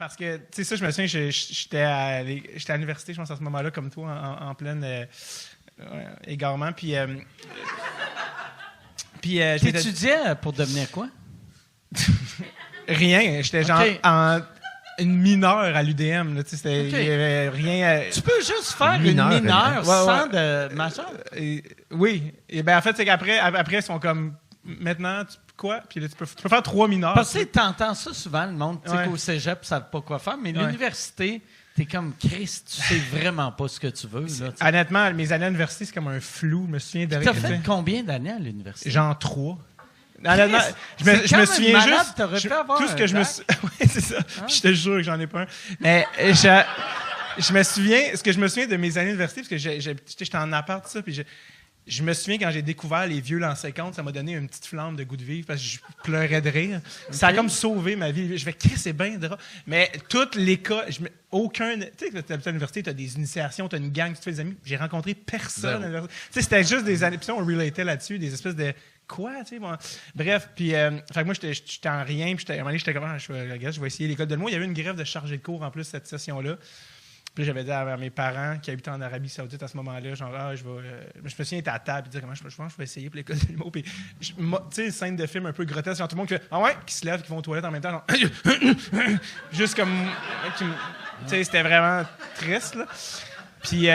Parce que, tu sais, ça, je me souviens, j'étais à l'université, je pense, à ce moment-là, comme toi, en plein égarement. Puis t'étudiais pour devenir quoi? Rien. J'étais genre une mineure à l'UDM. Là, il y avait rien. Tu peux juste faire une mineure sans de majeur? Oui. Et ben en fait, c'est qu'après, ils sont comme maintenant, quoi? Puis là, tu peux faire 3 mineurs. Parce que tu entends ça souvent, le monde, tu sais qu'au cégep, ils savent pas quoi faire, mais l'université, t'es comme Christ, tu sais vraiment pas ce que tu veux. Là, honnêtement, mes années à l'université, c'est comme un flou. Je me souviens de rien. T'as fait combien d'années à l'université? Genre 3. Honnêtement, je me souviens juste. Tout ce que je me suis. Oui, c'est ça. Je te jure que j'en ai pas un. Mais je me souviens, ce que je me souviens de mes années d'université, parce que j'étais en appart, tout ça, puis je me souviens quand j'ai découvert les vieux l'an 50, ça m'a donné une petite flamme de goût de vivre parce que je pleurais de rire. Ça a comme sauvé ma vie. Je vais c'est bien drôle. Mais toutes les cas, aucun. Tu sais, quand tu habites à l'université, tu as des initiations, tu as une gang, tu te fais des amis. J'ai rencontré personne à l'université. Tu sais, c'était juste des années. Puis on relatait là-dessus, des espèces de. Quoi, tu sais, bon. Bref, puis, fait que moi, j'étais en rien, puis à un moment donné, j'étais comme, je vais essayer l'école de l'humour. Il y avait une grève de chargé de cours, en plus, cette session-là. Puis j'avais dit à mes parents qui habitaient en Arabie Saoudite à ce moment-là, genre, je me souviens d'être à table et dire, comment je pense que je vais essayer pour l'école de l'humour. Puis, tu sais, scène de film un peu grotesque, genre tout le monde qui se lève, qui vont aux toilettes en même temps, genre, juste comme, tu sais, c'était vraiment triste, là. Puis,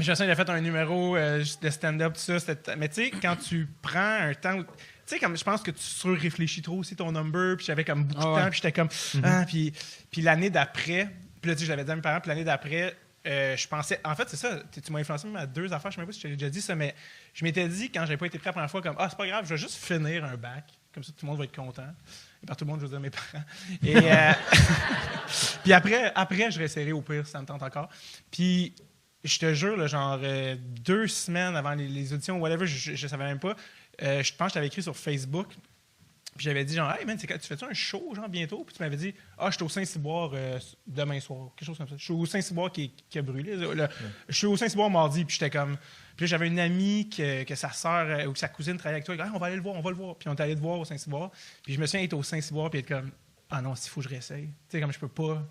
je me souviens, j'ai fait un numéro de stand-up, tout ça. Mais tu sais, quand tu prends un temps... Tu sais, comme je pense que tu surréfléchis trop aussi ton number, puis j'avais comme beaucoup de temps, puis j'étais comme... puis l'année d'après... Puis là, tu sais, je l'avais dit à mes parents, puis l'année d'après, je pensais... En fait, c'est ça, tu m'as influencé même à 2 affaires, je ne sais même pas si je t'ai déjà dit ça, mais je m'étais dit, quand j'avais pas été prêt la première fois, comme, c'est pas grave, je vais juste finir un bac. Comme ça, tout le monde va être content. Et par tout le monde, je veux dire mes parents. Et puis après, je réessayerai au pire, si ça me tente encore. Puis... Je te jure, là, genre 2 semaines avant les auditions, whatever, je savais même pas. Je pense que je t'avais écrit sur Facebook. Puis j'avais dit, genre, hey man, tu fais-tu un show, genre, bientôt? Puis tu m'avais dit, je suis au Saint-Cyboire demain soir, quelque chose comme ça. Je suis au Saint-Cyboire qui a brûlé. Je suis au Saint-Cyboire mardi, puis j'étais comme. Puis là, j'avais une amie que sa sœur ou sa cousine travaillait avec toi. On va aller le voir, on va le voir. Puis on est allé le voir au Saint-Cyboire. Puis je me souviens être au Saint-Cyboire, puis être comme, non, s'il faut que je réessaye. Tu sais, comme je peux pas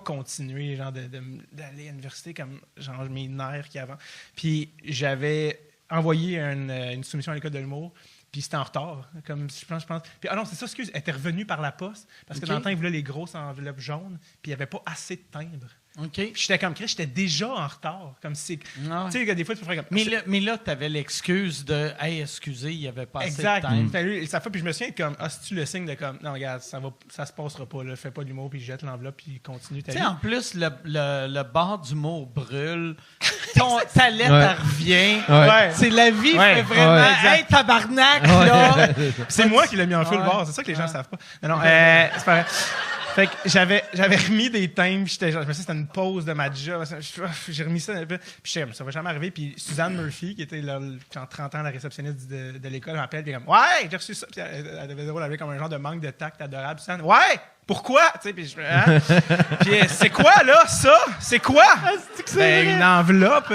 continuer genre d'aller à l'université comme genre mes nerfs qui avant. Puis j'avais envoyé une soumission à l'école de l'humour, puis c'était en retard, comme je pense. Puis non, c'est ça, excuse, elle était revenue par la poste parce que dans le temps, ils voulaient les grosses enveloppes jaunes, puis il n'y avait pas assez de timbre. Puis j'étais comme Chris, j'étais déjà en retard, comme si tu sais, des fois tu peux faire comme mais là tu avais l'excuse de hey, excusez, il n'y avait pas assez de timbre. Ça fait, puis je me souviens comme c'est-tu le signe de comme non regarde, ça se passera pas là, fais pas d'humour puis jette l'enveloppe puis continue ta vie. En plus le bar d'humour brûle, ta lettre elle revient. Ouais. C'est la vie fait vraiment hey tabarnak là. C'est moi qui l'ai mis en feu le bar, c'est ça que les gens savent pas. Non, c'est pas vrai. Fait que j'avais remis des timbres, je me suis dit c'était une pause de ma job. J'ai remis ça un peu. Puis j'étais comme, ça va jamais arriver. Puis Suzanne Murphy, qui était genre 30 ans la réceptionniste de l'école, m'appelle. Puis comme, ouais, j'ai reçu ça. Puis elle avait comme un genre de manque de tact adorable. Suzanne, ouais, pourquoi? Tu sais, puis puis c'est quoi là, ça? C'est quoi? Une enveloppe.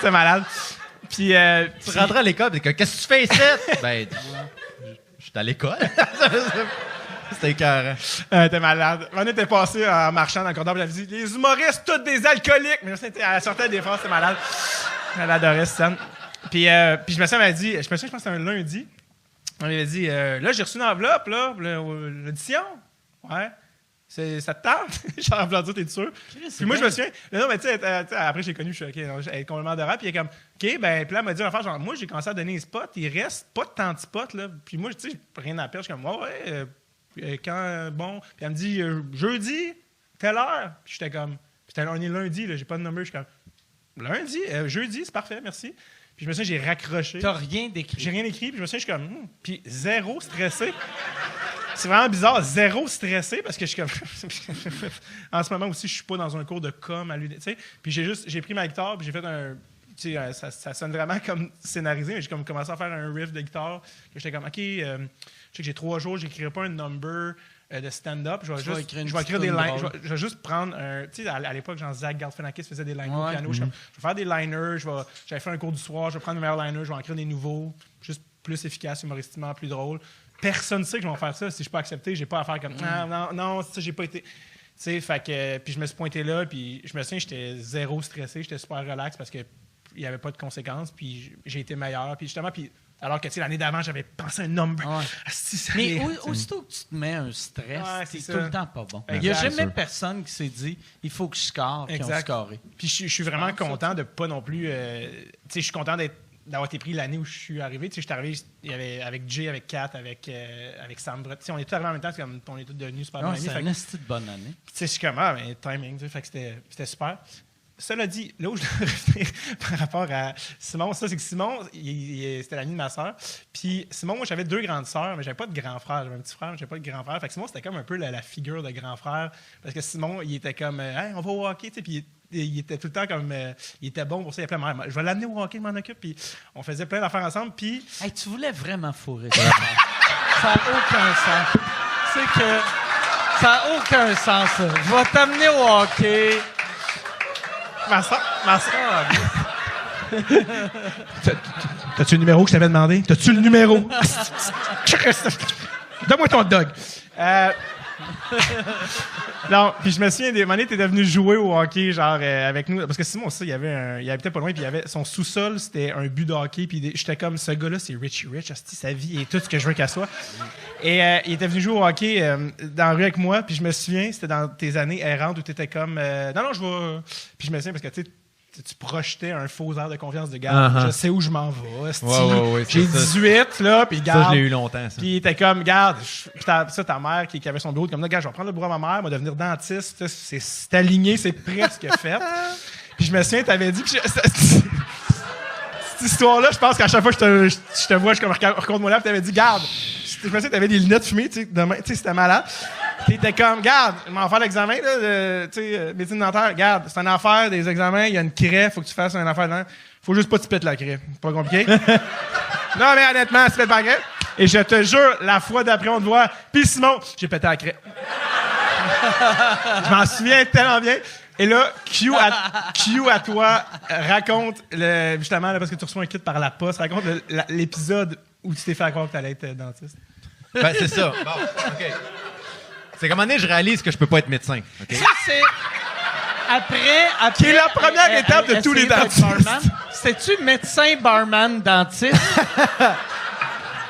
C'est malade. Puis tu rentrais à l'école, qu'est-ce que tu fais ici? Ben, je suis à l'école. C'était écœurant. T'es malade. On était passé en marchant dans le corridor, elle avait dit les humoristes, tous des alcooliques. Mais elle sortait des phrases, c'était malade. Elle adorait cette scène. Puis je me souviens, elle m'a dit, je pense que c'était un lundi. On lui avait dit là, j'ai reçu une enveloppe, là, l'audition. Ouais. Ça te tente? Genre, en plan, t'es sûr? Puis moi, je me souviens. Non, mais tu sais, après, j'ai connu, je suis OK, elle est complètement adorable. Puis elle est comme, OK, ben, puis là, elle m'a dit, enfin, genre, moi, j'ai commencé à donner des spots. Il reste pas tant de spots, là. Puis moi, tu sais, rien à perdre. Je suis comme, quand, bon. Puis elle me dit, jeudi, telle heure. Puis j'étais comme, on est lundi, là, j'ai pas de number. Je suis comme, lundi, jeudi, c'est parfait, merci. Puis je me souviens, j'ai raccroché. T'as rien décrit? J'ai rien écrit. Puis je me souviens, je suis comme, puis zéro stressé. C'est vraiment bizarre, zéro stressé, parce que je suis comme... en ce moment aussi, je suis pas dans un cours de com à l'UD, tu sais. Puis j'ai pris ma guitare, puis j'ai fait un... Tu sais, ça sonne vraiment comme scénarisé, mais j'ai comme commencé à faire un riff de guitare. J'étais comme, OK, je sais que j'ai 3 jours, j'écrirai pas un number de stand-up. Je vais écrire des lines. Je vais juste prendre un... Tu sais, à l'époque, genre Zach Galifianakis faisait des liners au piano. Je vais faire des liners, j'avais fait un cours du soir, je vais prendre mes meilleurs liners, je vais en écrire des nouveaux, juste plus efficaces, humoristiquement, plus drôles. personne sait que je vais faire ça. Si je suis pas accepté, j'ai pas à faire comme non, ça, j'ai pas été. Tu sais, fait que. Puis je me suis pointé là, puis je me souviens, j'étais zéro stressé, j'étais super relax parce que il n'y avait pas de conséquences, puis j'ai été meilleur. Puis justement, alors que l'année d'avant, j'avais pensé un number. Ouais. Mais aussitôt que tu te mets un stress, c'est tout le temps pas bon. Il n'y a jamais personne qui s'est dit il faut que je score, puis on scoré. Puis je suis vraiment content de pas non plus. Je suis content d'avoir été pris l'année où je suis arrivé. Je suis arrivé avec Jay, avec Kat, avec Sam Brett. On est tous arrivés en même temps, comme on est tous devenus super bons amis. C'est une bonne année. Je suis comme, timing, fait que c'était super. Cela dit, là où je dois revenir par rapport à Simon, c'est que Simon, c'était l'ami de ma soeur. Puis Simon, moi, j'avais 2 grandes sœurs, mais j'avais pas de grand frère. J'avais un petit frère, mais j'avais pas de grand frère. Fait que Simon, c'était comme un peu la figure de grand frère. Parce que Simon, il était comme, hey, on va au hockey, tu sais. Puis il était tout le temps comme, il était bon pour ça. Il appelait ma mère, je vais l'amener au hockey, je m'en occupe. Puis on faisait plein d'affaires ensemble. Puis. Hey, tu voulais vraiment fourrer ça. Ça n'a aucun sens. C'est que. Ça n'a aucun sens, ça. Je vais t'amener au hockey. Ma soeur. T'as-tu le numéro que je t'avais demandé? T'as-tu le numéro? Donne-moi ton dog. Non, puis je me souviens, des années, t'es devenu jouer au hockey, genre, avec nous. Parce que Simon, ça, il habitait pas loin, puis son sous-sol, c'était un but de hockey, puis j'étais comme, ce gars-là, c'est Richie Rich, asti, sa vie et tout ce que je veux qu'elle soit. Et il était venu jouer au hockey dans la rue avec moi, puis je me souviens, c'était dans tes années errantes où t'étais comme, non, je vais. Puis je me souviens, parce que, tu projetais un faux air de confiance de garde. Je sais où je m'en vais. Ouais, j'ai 18, là, puis garde. Ça, je l'ai eu longtemps, ça. Puis il était comme, garde, ta mère qui avait son bureau, comme là, gars, je vais prendre le bureau à ma mère, elle va devenir dentiste. C'est aligné, c'est presque fait. Puis je me souviens, t'avais dit, cette histoire-là, je pense qu'à chaque fois que je te vois, je raconte mon lèvre, t'avais dit, garde, je me souviens, t'avais des lunettes fumées, tu sais, c'était malade. Puis t'étais comme, garde, je m'en faire l'examen, là, médecine dentaire, garde, c'est une affaire des examens, il y a une craie, faut que tu fasses une affaire dedans. Faut juste pas te péter la craie. Pas compliqué. Non, mais honnêtement, tu pètes pas la craie. Et je te jure, la fois d'après, on te voit, puis Simon, j'ai pété la craie. Je m'en souviens tellement bien. Et là, Q à toi, raconte, justement, là, parce que tu reçois un kit par la poste, raconte l'épisode où tu t'es fait croire que t'allais être dentiste. Ben, c'est ça. Bon, OK. C'est qu'à un moment donné, je réalise que je peux pas être médecin. Okay? Ça, c'est... Après... Qui est la première étape de tous les dentistes. C'était-tu médecin, barman, dentiste?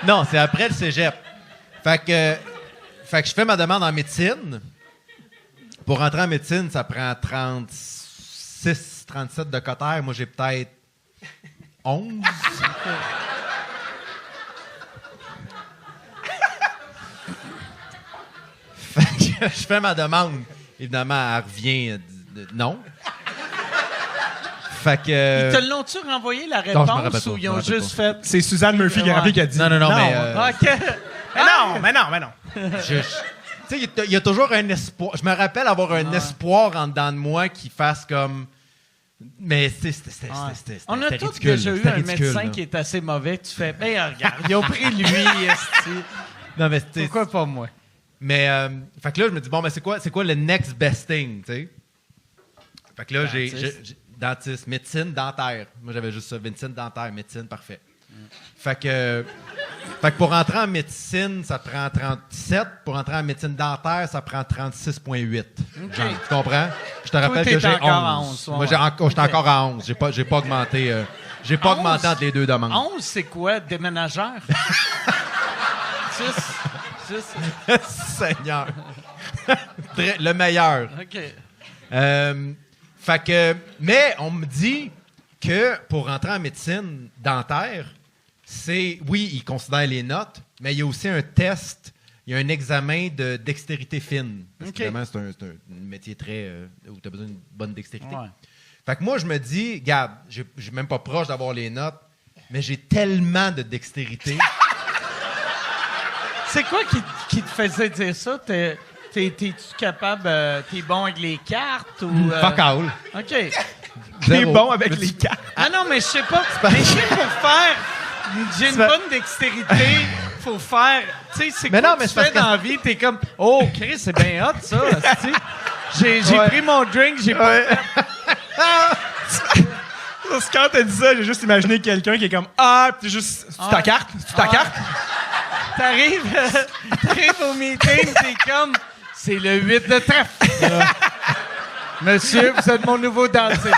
Non, c'est après le cégep. Fait que je fais ma demande en médecine. Pour rentrer en médecine, ça prend 36, 37 de cotère. Moi, j'ai peut-être 11. Je fais ma demande. Évidemment, elle revient non. Fait que... Ils te l'ont-tu renvoyé la réponse ou ils ont juste fait... C'est Suzanne Murphy qui a rappelé qui a dit... Non, mais... OK. Mais non. Tu sais, il y a toujours un espoir. Je me rappelle avoir un espoir en dedans de moi qui fasse comme... Mais c'était on a tous ridicule, déjà eu un médecin qui est assez mauvais. Tu fais, regarde, ils ont pris lui. Non, mais pourquoi pas moi? Mais, fait que là, je me dis, bon, mais c'est quoi le next best thing, tu sais? Fait que là, j'ai dentiste, médecine, dentaire. Moi, j'avais juste ça, médecine, dentaire, médecine, parfait. Fait que pour rentrer en médecine, ça prend 37. Pour rentrer en médecine dentaire, ça prend 36,8. Okay. Tu comprends? Je te rappelle que j'ai 11. Moi, j'étais encore à 11. J'ai pas augmenté. J'ai pas augmenté entre les deux demandes. 11, c'est quoi? Déménageur? 6. Seigneur. Le meilleur. OK. Fait que... Mais on me dit que pour rentrer en médecine dentaire, oui, ils considèrent les notes, mais il y a aussi un test, il y a un examen de dextérité fine. Parce que évidemment, c'est un métier où tu as besoin d'une bonne dextérité. Ouais. Fait que moi, je me dis, regarde, je suis même pas proche d'avoir les notes, mais j'ai tellement de dextérité. C'est quoi qui te faisait dire ça? T'es-tu capable, t'es bon avec les cartes ou... Fuck all. OK. T'es bon avec les cartes. Ah non, mais je sais pas. Mais je sais pour faire... J'ai une bonne dextérité. Faut faire... Tu sais, c'est quoi que tu fais dans la vie? T'es comme... Oh, Chris, c'est bien hot, ça. J'ai pris mon drink, j'ai pas... Quand t'as dit ça, j'ai juste imaginé quelqu'un qui est comme... Ah, puis juste... C'est ta carte? C'est ta carte? T'arrives au meeting, t'es comme, c'est le 8 de trèfle. Monsieur, vous êtes mon nouveau dentiste.